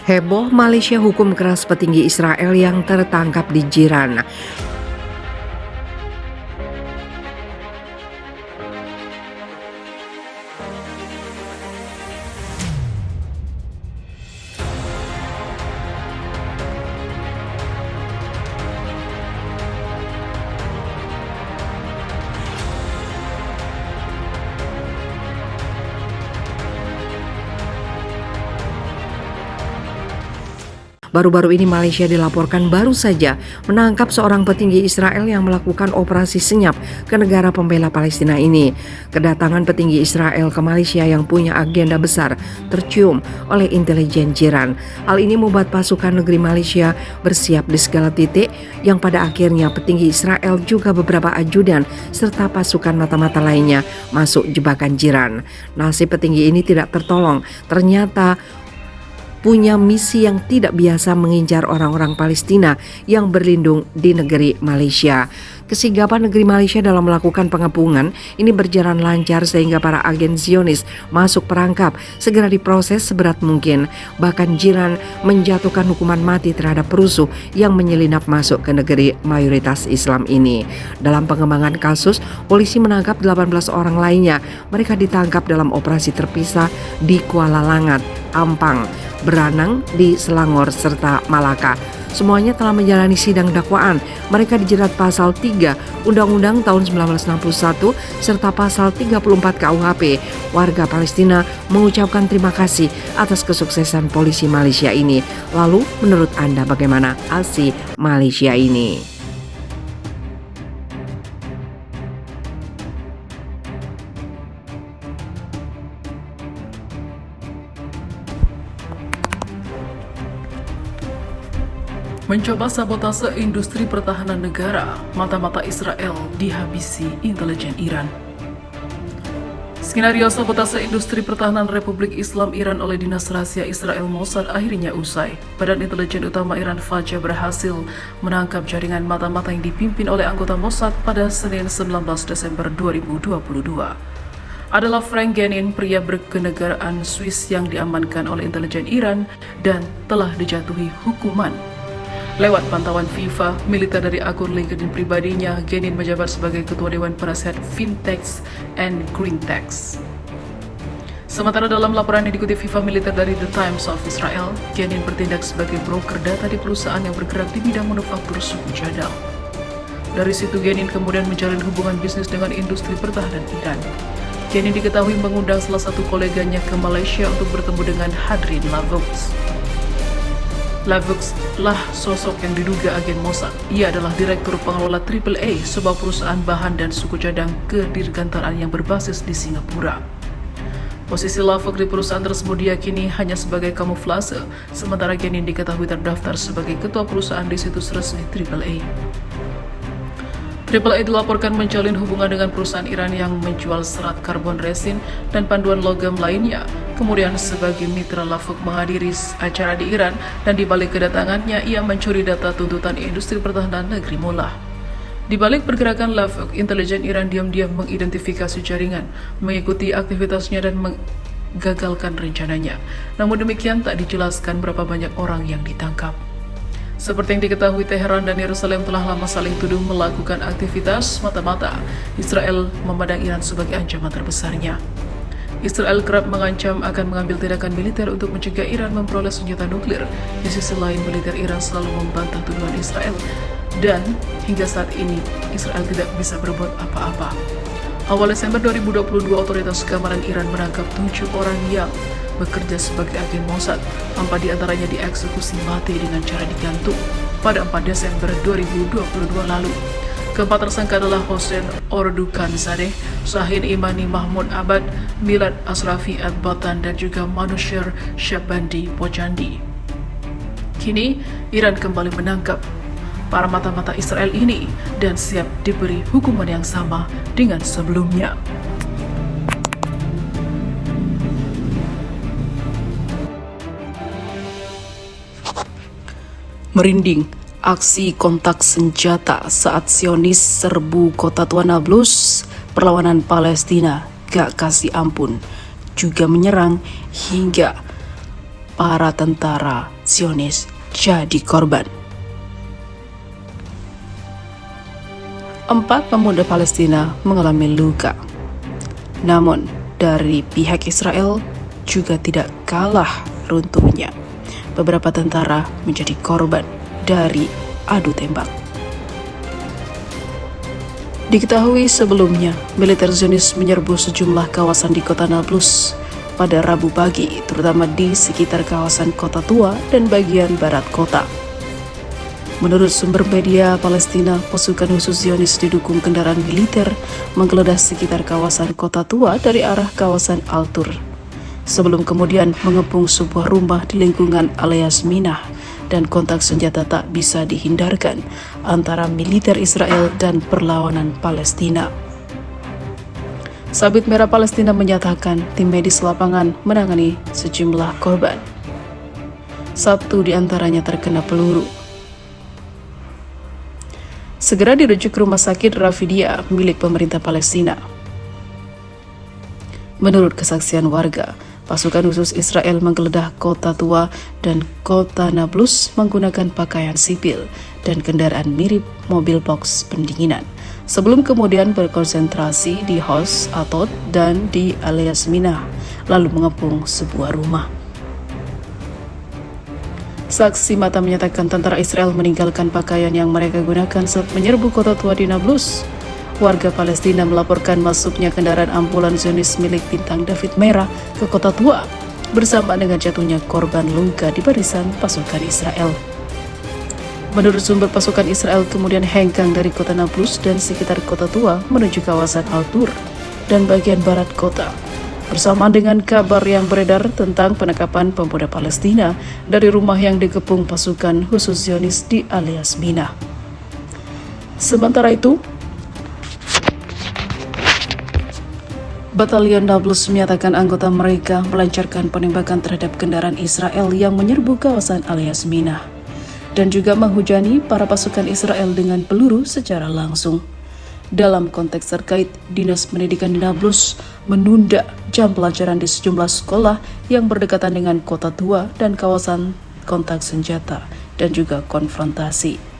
Heboh Malaysia hukum keras petinggi Israel yang tertangkap di Jiran. Baru-baru ini Malaysia dilaporkan baru saja menangkap seorang petinggi Israel yang melakukan operasi senyap ke negara pembela Palestina ini. Kedatangan petinggi Israel ke Malaysia yang punya agenda besar tercium oleh intelijen Jiran. Hal ini membuat pasukan negeri Malaysia bersiap di segala titik yang pada akhirnya petinggi Israel juga beberapa ajudan serta pasukan mata-mata lainnya masuk jebakan Jiran. Nasib petinggi ini tidak tertolong. Ternyata punya misi yang tidak biasa mengincar orang-orang Palestina yang berlindung di negeri Malaysia. Kesigapan negeri Malaysia dalam melakukan pengepungan ini berjalan lancar sehingga para agen Zionis masuk perangkap segera diproses seberat mungkin. Bahkan Jiran menjatuhkan hukuman mati terhadap perusuh yang menyelinap masuk ke negeri mayoritas Islam ini. Dalam pengembangan kasus, polisi menangkap 18 orang lainnya. Mereka ditangkap dalam operasi terpisah di Kuala Langat, Ampang, Beranang di Selangor serta Malaka. Semuanya telah menjalani sidang dakwaan. Mereka dijerat pasal 3 Undang-Undang tahun 1961 serta pasal 34 KUHP. Warga Palestina mengucapkan terima kasih atas kesuksesan polisi Malaysia ini. Lalu menurut Anda bagaimana aksi Malaysia ini? Mencoba sabotase industri pertahanan negara, mata-mata Israel dihabisi intelijen Iran. Skenario sabotase industri pertahanan Republik Islam Iran oleh Dinas Rahasia Israel Mossad akhirnya usai. Badan intelijen utama Iran Fajr berhasil menangkap jaringan mata-mata yang dipimpin oleh anggota Mossad pada Senin 19 Desember 2022. Adalah Frank Genin, pria berkenegaraan Swiss yang diamankan oleh intelijen Iran dan telah dijatuhi hukuman. Lewat pantauan FIFA, militer dari akun LinkedIn pribadinya, Genin menjabat sebagai Ketua Dewan Penasihat Fintech and Greentech. Sementara dalam laporan yang dikutip FIFA militer dari The Times of Israel, Genin bertindak sebagai broker data di perusahaan yang bergerak di bidang manufaktur suku cadang. Dari situ Genin kemudian menjalin hubungan bisnis dengan industri pertahanan Iran. Genin diketahui mengundang salah satu koleganya ke Malaysia untuk bertemu dengan Hadrin Lavaux. Lavaux lah sosok yang diduga agen Mossad. Ia adalah direktur pengelola AAA, sebuah perusahaan bahan dan suku cadang kedirgantaraan yang berbasis di Singapura. Posisi Lavaux di perusahaan tersebut diyakini hanya sebagai kamuflase, sementara Genin diketahui terdaftar sebagai ketua perusahaan di situs resmi AAA. AAA dilaporkan menjalin hubungan dengan perusahaan Iran yang menjual serat karbon resin dan panduan logam lainnya. Kemudian sebagai mitra Lavaux menghadiri acara di Iran dan di balik kedatangannya ia mencuri data tuntutan industri pertahanan negeri Mullah. Di balik pergerakan Lavaux, intelijen Iran diam-diam mengidentifikasi jaringan, mengikuti aktivitasnya dan menggagalkan rencananya. Namun demikian tak dijelaskan berapa banyak orang yang ditangkap. Seperti yang diketahui, Teheran dan Yerusalem telah lama saling tuduh melakukan aktivitas mata-mata. Israel memandang Iran sebagai ancaman terbesarnya. Israel kerap mengancam akan mengambil tindakan militer untuk mencegah Iran memperoleh senjata nuklir. Di sisi lain, militer Iran selalu membantah tuduhan Israel. Dan hingga saat ini, Israel tidak bisa berbuat apa-apa. Awal Desember 2022, otoritas keamanan Iran menangkap 7 orang yang bekerja sebagai agen Mossad. 4 diantaranya dieksekusi mati dengan cara digantung pada 4 Desember 2022 lalu. Keempat tersangka adalah Hossein Ordukanzadeh, Shahin Imani Mahmud Abad, Milad Asrafi At-Batan, dan juga Manusher Syabandi Pojandi. Kini, Iran kembali menangkap para mata-mata Israel ini dan siap diberi hukuman yang sama dengan sebelumnya. Merinding, aksi kontak senjata saat Zionis serbu kota Tua Nablus, perlawanan Palestina gak kasih ampun, juga menyerang hingga para tentara Zionis jadi korban. 4 pemuda Palestina mengalami luka. Namun, dari pihak Israel juga tidak kalah runtuhnya. Beberapa tentara menjadi korban dari adu tembak. Diketahui sebelumnya, militer Zionis menyerbu sejumlah kawasan di kota Nablus pada Rabu pagi, terutama di sekitar kawasan Kota Tua dan bagian barat kota. Menurut sumber media Palestina, pasukan khusus Zionis didukung kendaraan militer menggeledah sekitar kawasan Kota Tua dari arah kawasan Al-Tur, sebelum kemudian mengepung sebuah rumah di lingkungan alias Minah, dan kontak senjata tak bisa dihindarkan antara militer Israel dan perlawanan Palestina. Sabit Merah Palestina menyatakan tim medis lapangan menangani sejumlah korban. 1 di antaranya terkena peluru. Segera dirujuk ke rumah sakit Rafidia milik pemerintah Palestina. Menurut kesaksian warga, pasukan khusus Israel menggeledah Kota Tua dan Kota Nablus menggunakan pakaian sipil dan kendaraan mirip mobil box pendinginan, sebelum kemudian berkonsentrasi di Hos Atot dan di alias Minah, lalu mengepung sebuah rumah. Saksi mata menyatakan tentara Israel meninggalkan pakaian yang mereka gunakan saat menyerbu Kota Tua di Nablus. Warga Palestina melaporkan masuknya kendaraan ambulan Zionis milik Bintang David Merah ke Kota Tua, bersama dengan jatuhnya korban luka di barisan pasukan Israel. Menurut sumber, pasukan Israel kemudian hengkang dari Kota Nablus dan sekitar Kota Tua menuju kawasan Al-Tur dan bagian barat kota, bersamaan dengan kabar yang beredar tentang penangkapan pemuda Palestina dari rumah yang dikepung pasukan khusus Zionis di alias Minah. Sementara itu, Batalion Nablus menyatakan anggota mereka melancarkan penembakan terhadap kendaraan Israel yang menyerbu kawasan alias Minah, dan juga menghujani para pasukan Israel dengan peluru secara langsung. Dalam konteks terkait, Dinas Pendidikan di Nablus menunda jam pelajaran di sejumlah sekolah yang berdekatan dengan Kota Tua dan kawasan kontak senjata dan juga konfrontasi.